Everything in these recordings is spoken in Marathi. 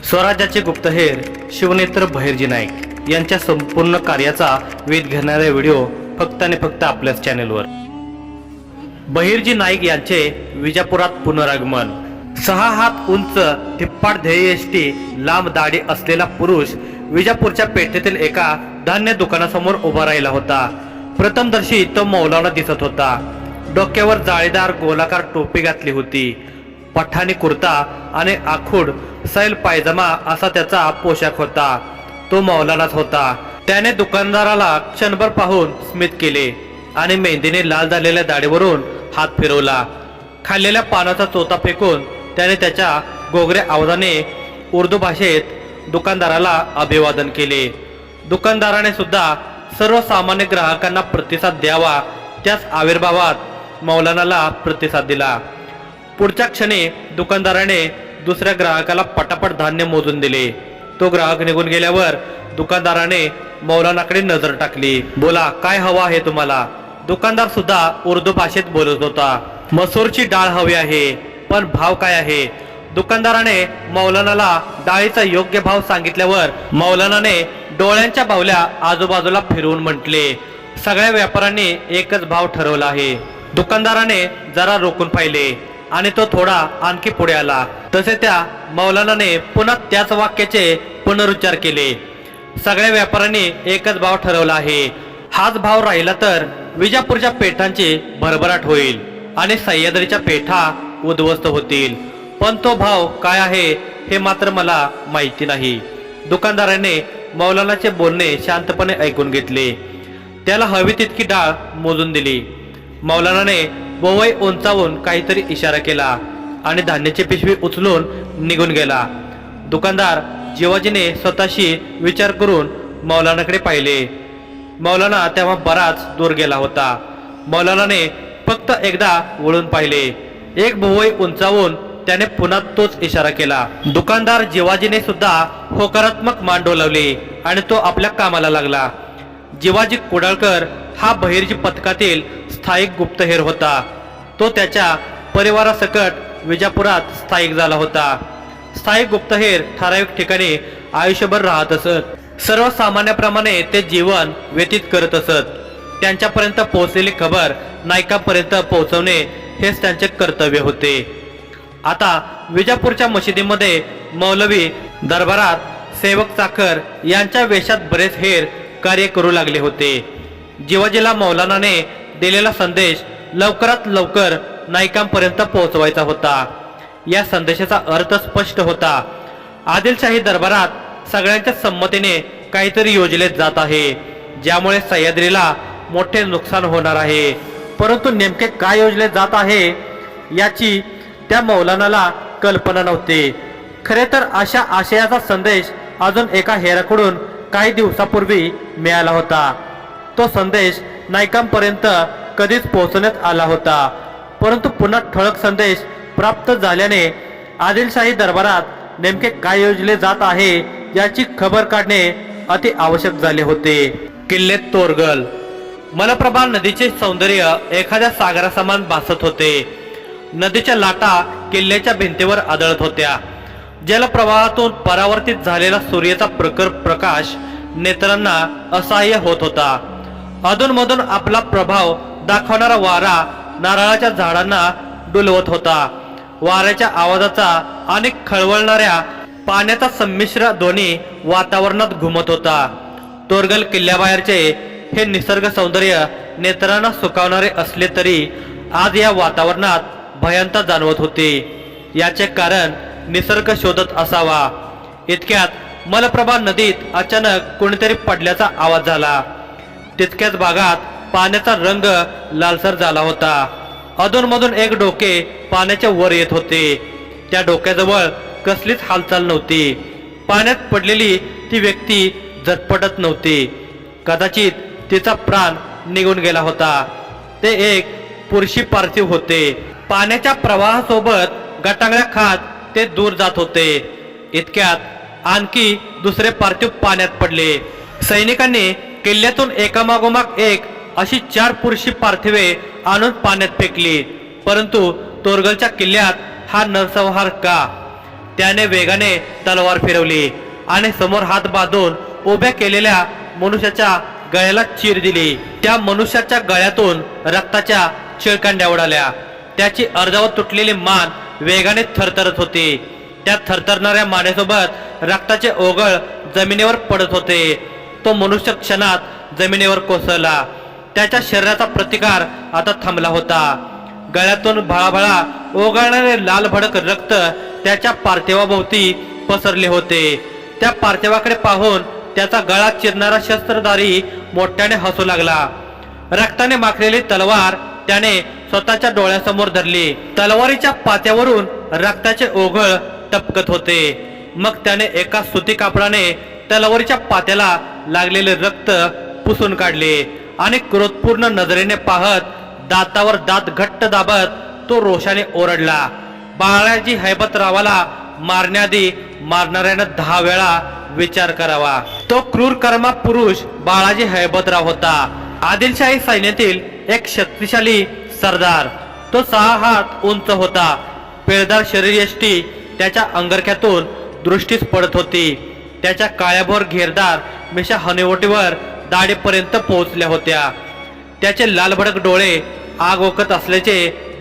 स्वराज्याचे गुप्तहेर शिवनेत्र बहिर्जी नाईक यांच्या संपूर्ण कार्याचा वेध घेणारे व्हिडिओ फक्त आणि फक्त आपल्याच चॅनेलवर। बहिर्जी नाईक यांचे विजापुरात पुनरागमन। 6 हात उंच धिप्पाड ध्येयष्टी लांब दाढी असलेला पुरुष विजापूरच्या पेठेतील एका धान्य दुकानासमोर उभा राहिला होता। प्रथमदर्शी तो मौलाना दिसत होता। डोक्यावर जाळीदार गोलाकार टोपी घातली होती। पठाणी कुर्ता आणि आखूड सैल पायजमा असा त्याचा पोशाख होता। तो मौलानाच होता। त्याने दुकानदाराला क्षणभर पाहून स्मित केले आणि मेहंदीने लाल झालेल्या दाढीवरून हात फिरवला। खाल्लेल्या पानाचा चोथा फेकून त्याने त्याच्या गोगऱ्या आवाजाने उर्दू भाषेत दुकानदाराला अभिवादन केले। दुकानदाराने सुद्धा सर्वसामान्य ग्राहकांना प्रतिसाद द्यावा त्याच आविर्भावात मौलानाला प्रतिसाद दिला। पुढच्या क्षणी दुकानदाराने दुसऱ्या ग्राहकाला पटापट धान्य मोजून दिले। तो ग्राहक निघून गेल्यावर दुकानदाराने मौलानाकडे नजर टाकली। बोला, काय हवा आहे तुम्हाला? दुकानदार सुद्धा उर्दू भाषेत बोलत होता। मसूरची डाळ हवी आहे, पण भाव काय आहे? दुकानदाराने मौलानाला डाळीचा योग्य भाव सांगितल्यावर मौलानाने डोळ्यांच्या बावल्या आजूबाजूला फिरवून म्हटले, सगळ्या व्यापाऱ्यांनी एकच भाव ठरवला आहे। दुकानदाराने जरा रोखून पाहिले आणि तो थोडा आणखी पुढे आला। तसे त्या मौलानाने पुन्हा त्याच वाक्याचे पुनरुच्चार केले, सगळ्या व्यापाऱ्यांनी एकच भाव ठरवला आहे। हाच भाव राहिला तर विजापूरच्या पेठांची भरभराट होईल आणि सह्याद्रीच्या पेठा उद्ध्वस्त होतील, पण तो भाव काय आहे हे मात्र मला माहिती नाही। दुकानदाराने मौलानाचे बोलणे शांतपणे ऐकून घेतले। त्याला हवी तितकी डाळ मोजून दिली। मौलानाने बोवई उंचावून काहीतरी इशारा केला आणि धान्याची पिशवी उचलून निघून गेला। दुकानदार जिवाजीने स्वतःशी विचार करून मौलानाकडे पाहिले। मौलाना तेव्हा बराच दूर गेला होता। मौलानाने फक्त एकदा वळून पाहिले। एक बोवई उंचावून त्याने पुन्हा तोच इशारा केला। दुकानदार जिवाजीने सुद्धा होकारात्मक मान डोलावली आणि तो आपल्या कामाला लागला। जिवाजी कुडाळकर हा बहिर्जी पथकातील स्थायिक गुप्तहेर होता। तो त्याच्या परिवारासकट विजापुरात स्थायिक झाला होता। स्थायिक गुप्तहेर ठराविक ठिकाणी आयुष्यभर राहत असत। सर्वसामान्याप्रमाणे ते जीवन व्यतीत करत असत। त्यांच्यापर्यंत पोहोचलेली खबर नायकांपर्यंत पोहोचवणे हेच त्यांचे कर्तव्य होते। आता विजापूरच्या मशिदीमध्ये मौलवी दरबारात सेवक चाकर यांच्या वेशात बरेच हेर कार्य करू लागले होते। जिवाजीला मौलानाने दिलेला संदेश लवकरात लवकर नायकांपर्यंत पोहोचवायचा होता। या संदेशाचा अर्थ स्पष्ट होता। आदिलशाही दरबारात सगळ्यांच्या संमतीने काहीतरी योजले जात आहे, ज्यामुळे सह्याद्रीला मोठे नुकसान होणार आहे। परंतु नेमके काय योजले जात आहे याची त्या मौलानाला कल्पना नव्हती। खरे तर अशा आशयाचा संदेश अजून एका हेराकडून काही दिवसापूर्वी मिळाला होता। तो संदेश नायकांपर्यंत कधीच पोहोचण्यात आला होता, परंतु पुन्हा ठळक संदेश प्राप्त झाल्याने आदिलशाही दरबारात नेमके काय योजले जात आहे याची खबर काढणे अति आवश्यक झाले होते। किल्ले तोरगल। मलप्रभा नदीचे सौंदर्य एखाद्या सागरासमान भासत होते। नदीच्या लाटा किल्ल्याच्या भिंतीवर आदळत होत्या। जलप्रवाहातून परावर्तित झालेला सूर्याचा प्रखर प्रकाश नेत्रांना असह्य होत होता। अधूनमधून आपला प्रभाव दाखवणारा वारा नारळाच्या झाडांना डुलवत होता। वाऱ्याच्या आवाजाचा आणि खळवळणाऱ्या पाण्याचा संमिश्र ध्वनी वातावरणात घुमत होता। तोरगल किल्ल्याबाहेरचे हे निसर्ग सौंदर्य नेत्रांना सुखावणारे असले तरी आज या वातावरणात भयंता जाणवत होती। याचे कारण निसर्ग शोधत असावा। इतक्यात मलप्रभा नदीत अचानक कोणीतरी पडल्याचा आवाज झाला। तितक्याच भागात पाण्याचा रंग लालसर झाला होता। अधूनमधून एक डोके पाण्याच्या वर येत होते। त्या डोक्याजवळ कसलीच हालचाल नव्हती। पाण्यात पडलेली ती व्यक्ती झटपटत नव्हती। कदाचित तिचा प्राण निघून गेला होता। ते एक पुरुषी पार्थिव होते। पाण्याच्या प्रवाहासोबत गटांगळ्या खात ते दूर जात होते। इतक्यात आणखी दुसरे पार्थिव पाण्यात पडले। सैनिकांनी किल्ल्यातून एकामागोमाग एक अशी 4 पुरुषी पार्थिवे आणून पाण्यात फेकली, परंतु तोरगलच्या किल्ल्यात हा नरसंहार का? त्याने वेगाने तलवार फिरवली आणि समोर हात बांधून उभ्या केलेल्या मनुष्याच्या गळ्याला चीर दिली। त्या मनुष्याच्या गळ्यातून रक्ताच्या चिळकांड्या उडाल्या। त्याची अर्धवट तुटलेली मान वेगाने थरथरत होती। त्या थरथरणाऱ्या मानेसोबत रक्ताचे ओघळ जमिनीवर पडत होते। तो मनुष्य क्षणात जमिनीवर कोसळला। त्याच्या शरीराचा प्रतिकार आता थांबला होता। गळ्यातून भळाभळा ओघळणारे लाल भडक रक्त त्याच्या पार्थिवाभोवती पसरले होते। त्या पार्थिवाकडे पाहून त्याचा गळा चिरणारा शस्त्रधारी मोठ्याने हसू लागला। रक्ताने माखलेली तलवार त्याने स्वतःच्या डोळ्यासमोर धरली। तलवारीच्या पात्यावरून रक्ताचे ओघळ टपकत होते। मग त्याने एका सुती कापडाने तलवारीच्या पात्याला लागलेले रक्त पुसून काढले आणि क्रोधपूर्ण नजरेने पाहत दातावर दात घट्ट दाबत तो रोषाने ओरडला। बाळाजी हैबतरावाला मारण्याआधी मारणाऱ्यानं 10 वेळा विचार करावा। तो क्रूर कर्मा पुरुष बाळाजी हैबतराव होता। आदिलशाही सैन्यातील एक शक्तिशाली सरदार। तो 6 हात उंच होता। पिळदार शरीरयष्टी त्याच्या अंगरख्यातून दृष्टीस पडत होती। त्याच्या काळ्याभोर घेरदार मिशा हनुवटीवर दाढेपर्यंत पोहोचल्या होत्या। त्याचे लालभडक डोळे आग ओकत असल्याचे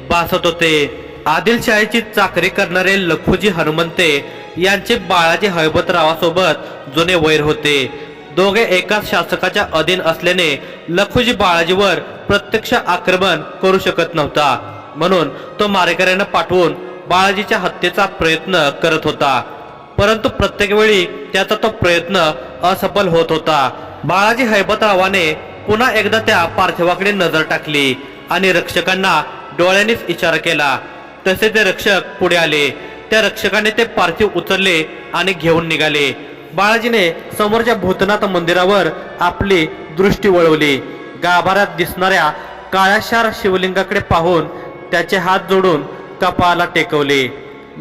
भासत होते। आदिलशाहीची चाकरी करणारे लखुजी हनुमंते यांचे बाळाजी हैबतरावासोबत जुने वैर होते। दोघे एकाच शासकाच्या अधीन असल्याने लखुजी बाळाजीवर प्रत्यक्ष आक्रमण करू शकत नव्हता। म्हणून तो मारेकऱ्यांना पाठवून बाळाजीच्या हत्येचा प्रयत्न करत होता। परंतु प्रत्येक वेळी त्याचा तो प्रयत्न असफल होत होता। बाळाजी हैबतरावाने पुन्हा एकदा त्या पार्थिवाकडे नजर टाकली आणि रक्षकांना डोळ्यांनीच इशारा केला। तसे ते रक्षक पुढे आले। त्या रक्षकाने ते पार्थिव उचलले आणि घेऊन निघाले। बाळाजीने समोरच्या भूतनाथ मंदिरावर आपली दृष्टी वळवली। गाभाऱ्यात दिसणाऱ्या काळ्याशार शिवलिंगाकडे पाहून त्याचे हात जोडून कपाळाला टेकवले।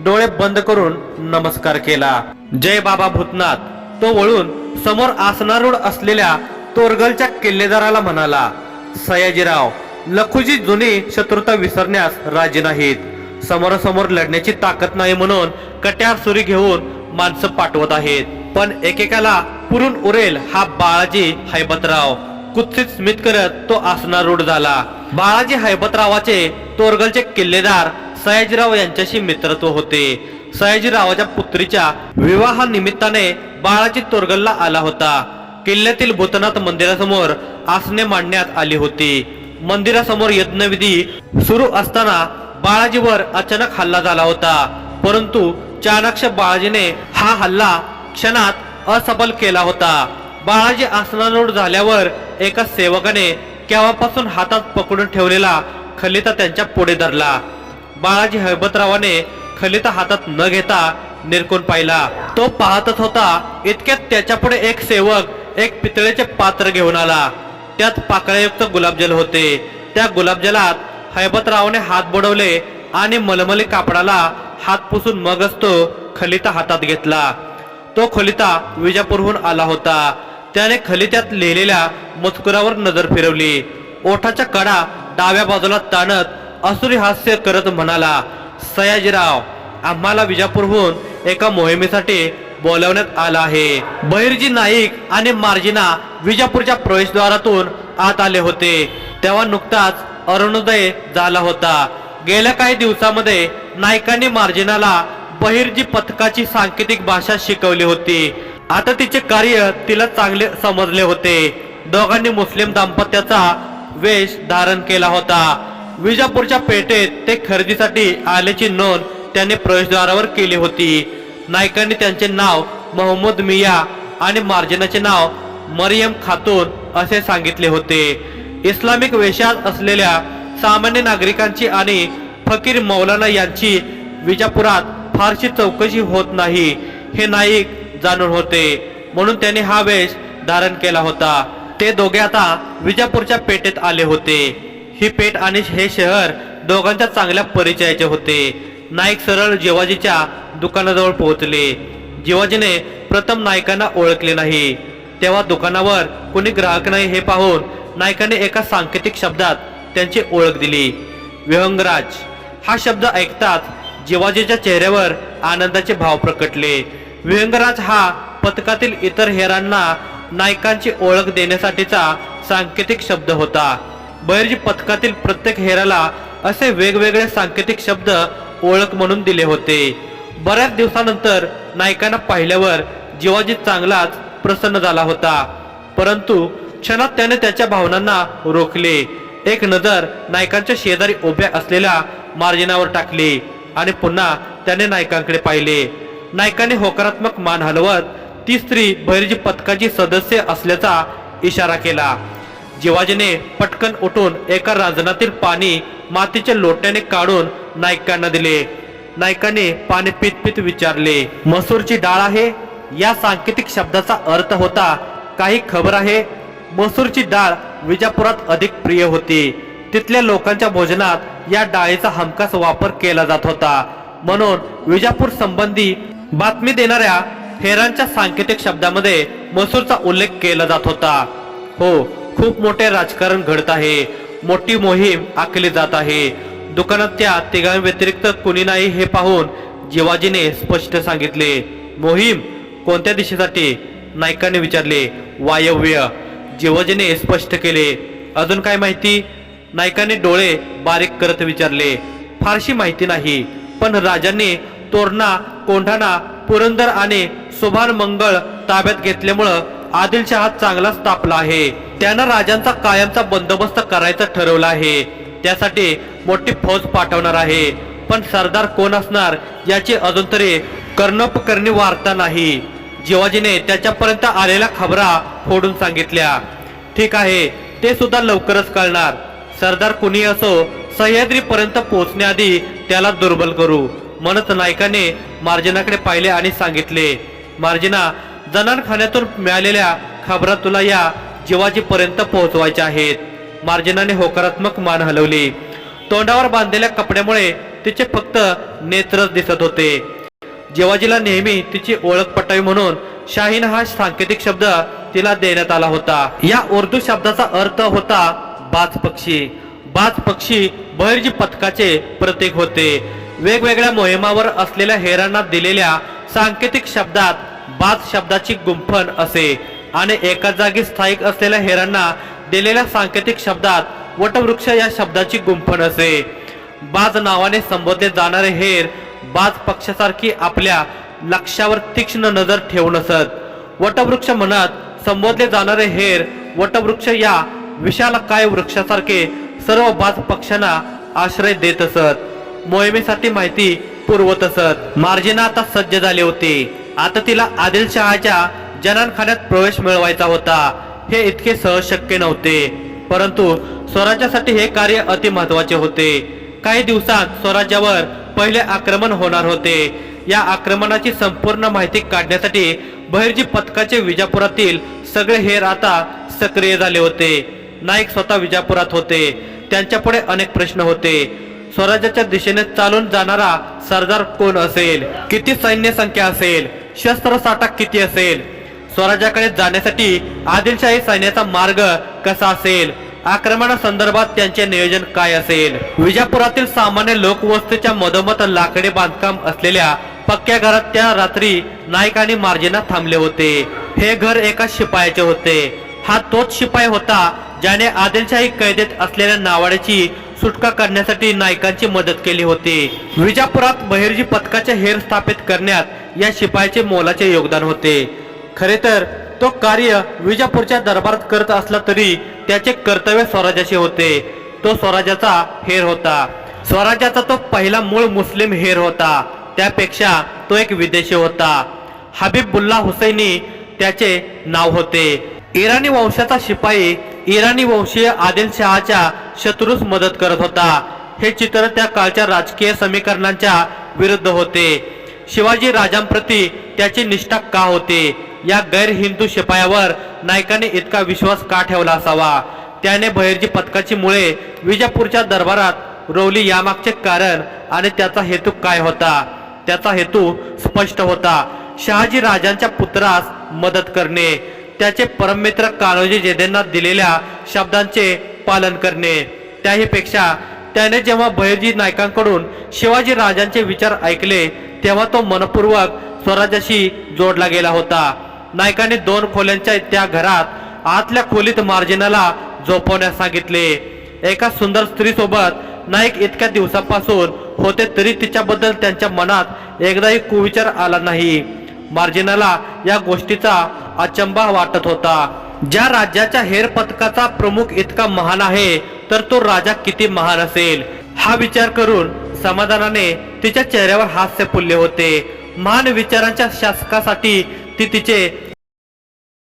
डोळे बंद करून नमस्कार केला। जय बाबा भूतनाथ। तो वळून समोर आसनारूढ असलेल्या तोरगलच्या किल्लेदाराला म्हणाला, सयाजीराव, लखुजी जुनी शत्रुता विसरण्यास राजी नाहीत। समोरासमोर लढण्याची ताकद नाही म्हणून कट्यार सुरी घेऊन माणसं पाठवत आहेत। पण एकेकाला पुरून उरेल हा बाळाजी हैबतराव। कुत्सित स्मित करत तो आसनारूढ झाला। बाळाजी हैबतरावाचे तोरगलचे किल्लेदार सयाजीराव यांच्याशी मित्रत्व होते। सयाजीरावाच्या पुत्रीच्या विवाहानिमित्ताने बाळाजी तोरगलला आला होता। किल्ल्यातील भूतनाथ मंदिरासमोर आसने मांडण्यात आली होती। मंदिरासमोर यज्ञविधी सुरू असताना बाळाजीवर अचानक हल्ला झाला होता। परंतु चाणाक्ष बाळाजीने हा हल्ला क्षणात असफल केला होता। बाळाजी आसनारूढ झाल्यावर एका सेवकाने केव्हापासून हातात पकडून ठेवलेला खलिता त्यांच्या पुढे धरला। बाळाजी हैबतरावाने खलिता हातात न घेता निरखून पाहिला। तो पाहतच होता। इतक्यात त्याच्या पुढे एक सेवक एक पितळेचे पात्र घेऊन आला। त्यात पाकळ्यायुक्त गुलाबजल होते। त्या गुलाबजलात हैबतरावाने हात बुडवले आणि मलमली कापडाला हात पुसून मगच तो खलिता हातात घेतला। तो खलिता विजापूरहून आला होता। त्याने खलित्यात लिहिलेल्या मजकुरावर नजर फिरवली। ओठाच्या कडा डाव्या बाजूला ताणत असुरी हास्य करत म्हणाला, सयाजीराव, आम्हाला विजापूरहून एका मोहिमेसाठी बोलावण्यात आला आहे। बहिर्जी नाईक आणि मार्जिना विजापूरच्या प्रवेशद्वारातून आत आले होते। तेव्हा नुकताच अरुणोदय झाला होता। गेल्या काही दिवसांमध्ये नाईकांनी मार्जिनाला बहिर्जी पथकाची सांकेतिक भाषा शिकवली होती। आता तिचे कार्य तिला चांगले समजले होते। दोघांनी मुस्लिम दाम्पत्याचा वेश धारण केला होता। विजापूरच्या पेठेत ते खरेदीसाठी आल्याची नोंद त्याने प्रवेशद्वारावर केली होती। नाईकांनी त्यांचे नाव मोहम्मद मिया आणि मार्जिनाचे नाव मरियम खातून असे सांगितले होते। इस्लामिक वेशात असलेल्या सामान्य नागरिकांची आणि फकीर मौलाना यांची विजापुरात फारशी चौकशी होत नाही हे नाईक जाणून होते। म्हणून त्यांनी हा वेश धारण केला होता। ते दोघे आता विजापूरच्या पेठेत आले होते। ही पेठ आणि हे शहर दोघांच्या चांगल्या परिचयाचे होते। नाईक सरळ जिवाजीच्या दुकानाजवळ पोहोचले। जिवाजीने प्रथम नाईकांना ओळखले नाही। तेव्हा दुकानावर कोणी ग्राहक नाही हे पाहून नाईकाने एका सांकेतिक शब्दात त्यांची ओळख दिली, विहंगराज। हा शब्द ऐकताच जिवाजीच्या चेहऱ्यावर आनंदाचे भाव प्रकटले. विहंगराज हा पथकातील इतर हेरांना नायकांची ओळख देण्यासाठीचा सांकेतिक शब्द होता. बहिर्जी पथकातील प्रत्येक हेराला असे वेगवेगळे सांकेतिक शब्द ओळख म्हणून दिले होते. बऱ्याच दिवसानंतर नायकांना पाहिल्यावर जिवाजी चांगलाच प्रसन्न झाला होता, परंतु क्षणात त्याने त्याच्या भावनांना रोखले. एक नजर नायकांच्या शेजारी उभ्या असलेल्या मार्जिनावर टाकली आणि पुन्हा त्याने नायकांकडे पाहिले. नायकाने होकारात्मक मान हलवत ती स्त्री बहिर्जी पथकाची सदस्य असल्याचा इशारा केला. जिवाजीने पटकन उठून एका रांजणातील पाणी मातीच्या लोट्याने काढून नायकांना दिले. नायकाने पाणी पित पित विचारले, मसूरची डाळ आहे? या सांकेतिक शब्दाचा अर्थ होता, काही खबर आहे? मसूरची डाळ विजापुरात अधिक प्रिय होती. तिथल्या लोकांच्या भोजनात या डाळीचा हमखास वापर केला जात होता, म्हणून विजापूर संबंधी बातमी देणाऱ्या हेरांच्या सांकेतिक शब्दामध्ये मसूरचा उल्लेख केला जात होता. हो, खूप मोठे राजकारण घडत आहे, मोठी मोहीम आखली जात आहे. दुकानात त्या तिघांव्यतिरिक्त कुणी नाही हे पाहून जिवाजीने स्पष्ट सांगितले. मोहीम कोणत्या दिशेसाठी? नायकाने विचारले. वायव्य, जिवाजीने स्पष्ट केले. अजून काय माहिती? नायकाने डोळे बारीक करत विचारले. फारशी माहिती नाही, पण राजांनी तोरणा, कोंढाणा, पुरंदर आणि सुभान मंगळ ताब्यात घेतल्यामुळं आदिलशहा चांगलाच तापला आहे. त्यानं राजांचा कायमचा बंदोबस्त करायचा ठरवला आहे. त्यासाठी मोठी फौज पाठवणार आहे, पण सरदार कोण असणार याची अजून तरी कर्णोपकर्णी वार्ता नाही. जिवाजीने त्याच्यापर्यंत आलेल्या खबरा फोडून सांगितल्या. ठीक आहे, ते सुद्धा लवकरच कळणार. सरदार कुणी असो, सह्याद्रीपर्यंत पोहोचण्याआधी त्याला दुर्बल करू, म्हणत नायकाने मार्जिनाकडे पाहिले आणि सांगितले. मार्जिना, जनानखान्यातून मिळालेल्या खबरा तुला या जिवाजीपर्यंत पोहोचवायच्या आहेत. मार्जिनाने होकारात्मक मान हलवली. तोंडावर बांधलेल्या कपड्यामुळे तिचे फक्त नेत्रच दिसत होते. जिवाजीला नेहमी तिची ओळख पटावी म्हणून शाहीन हा सांकेतिक शब्द तिला देण्यात आला होता. या उर्दू शब्दाचा अर्थ होता बाज पक्षी. बाज पक्षी बहिर्जी पथकाचे प्रतीक होते. वेगवेगळ्या मोहिमावर असलेल्या हेरांना दिलेल्या सांकेतिक शब्दात बाज शब्दाची गुंफण असे आणि एका जागी स्थायिक असलेल्या हेरांना दिलेल्या सांकेतिक शब्दात वटवृक्ष या शब्दाची गुंफण असे. बाज नावाने संबोधले जाणारे हेर बाज पक्षासारखी आपल्या लक्ष्यावर तीक्ष्ण नजर ठेवून असत. वटवृक्ष म्हणत संबोधले जाणारे हेर वटवृक्ष या विशालकाय वृक्षासारखे सर्व बाज पक्षांना आश्रय देत असत. मोहिमेसाठी माहिती पुरवत असत. मार्जिना आता सज्ज झाली होती. आता तिला आदिलशहाच्या जनानखान्यात प्रवेश मिळवायचा होता. हे इतके सहज शक्य नव्हते, परंतु स्वराज्यासाठी हे कार्य अति महत्वाचे होते. काही दिवसात स्वराज्यावर पहिले आक्रमण होणार होते. या आक्रमणाची संपूर्ण माहिती काढण्यासाठी बहिर्जी पथकाचे विजापुरातील सगळे हेर आता सक्रिय झाले होते. नाईक स्वतः विजापुरात होते. त्यांच्यापुढे अनेक प्रश्न होते. स्वराज्याच्या दिशेने चालून जाणारा सरदार कोण असेल? किती सैन्य संख्या असेल? शस्त्रसाठा किती असेल? स्वराज्याकडे जाण्यासाठी आदिलशाही सैन्याचा मार्ग कसा असेल? आक्रमणासंदर्भात त्यांचे नियोजन काय असेल? विजापुरातील सामान्य लोकवस्तीच्या मधोमध लाकडी बांधकाम असलेल्या पक्क्या घरात त्या रात्री नाईक आणि मार्जिना थांबले होते. हे घर एका शिपायाचे होते. हा तोच शिपाई होता ज्याने आदिलशाही कैदेत असलेल्या नावाड्याची सुटका करण्यासाठी नायकांची मदत केली होती. विजापुरात बहिर्जी पथकाचे हेर स्थापित करण्यात या शिपायाचे मोलाचे योगदान होते. खरे तर तो कार्य विजापूरच्या दरबारात करत असला तरी त्याचे कर्तव्य स्वराज्याशी होते. तो स्वराज्याचा हेर होता. स्वराज्याचा तो पहिला मूळ मुस्लिम हेर होता. त्यापेक्षा तो एक विदेशी होता. हबीबुल्ला हुसैनी त्याचे नाव होते. इराणी वंशाचा शिपाई इराणी वंशीय आदिलशहाच्या शत्रूस मदत करत होता. हे चित्र त्या काळच्या राजकीय समीकरणांच्या विरुद्ध होते. शिवाजी राजांप्रती त्याची निष्ठा का होती? या गैर हिंदू शिपायावर नायकाने इतका विश्वास का ठेवला असावा? त्याने बहिर्जी पथकाची मुळे विजापूरच्या दरबारात रोवली यामागचे कारण आणि त्याचा हेतू काय होता? त्याचा हेतू स्पष्ट होता. शहाजी राजांच्या पुत्रास मदत करणे, त्याचे परममित्र कान्होजी जेधेंना दिलेल्या शब्दांचे पालन करणे. त्याही पेक्षा त्याने जेव्हा बहिर्जी नाईकांकडून शिवाजी राजांचे विचार ऐकले तेव्हा तो मनपूर्वक स्वराज्याशी जोडला गेला होता. नाईकांनी 2 खोल्यांच्या त्या घरात आतल्या खोलीत मार्जिनाला झोपवण्यास सांगितले. एका सुंदर स्त्री सोबत नाईक इतक्या दिवसापासून होते तरी तिच्याबद्दल त्यांच्या मनात एकदाही कुविचार आला नाही. मार्जिनाला या गोष्टीचा अचंबा वाटत होता. ज्या राज्याच्या हेर पथकाचा प्रमुख इतका महान आहे तर तो राजा किती महान असेल हा विचार करून समाधानाने तिच्या चेहऱ्यावर हास्य फुलले होते. महान विचारांच्या शासकासाठी ती तिचे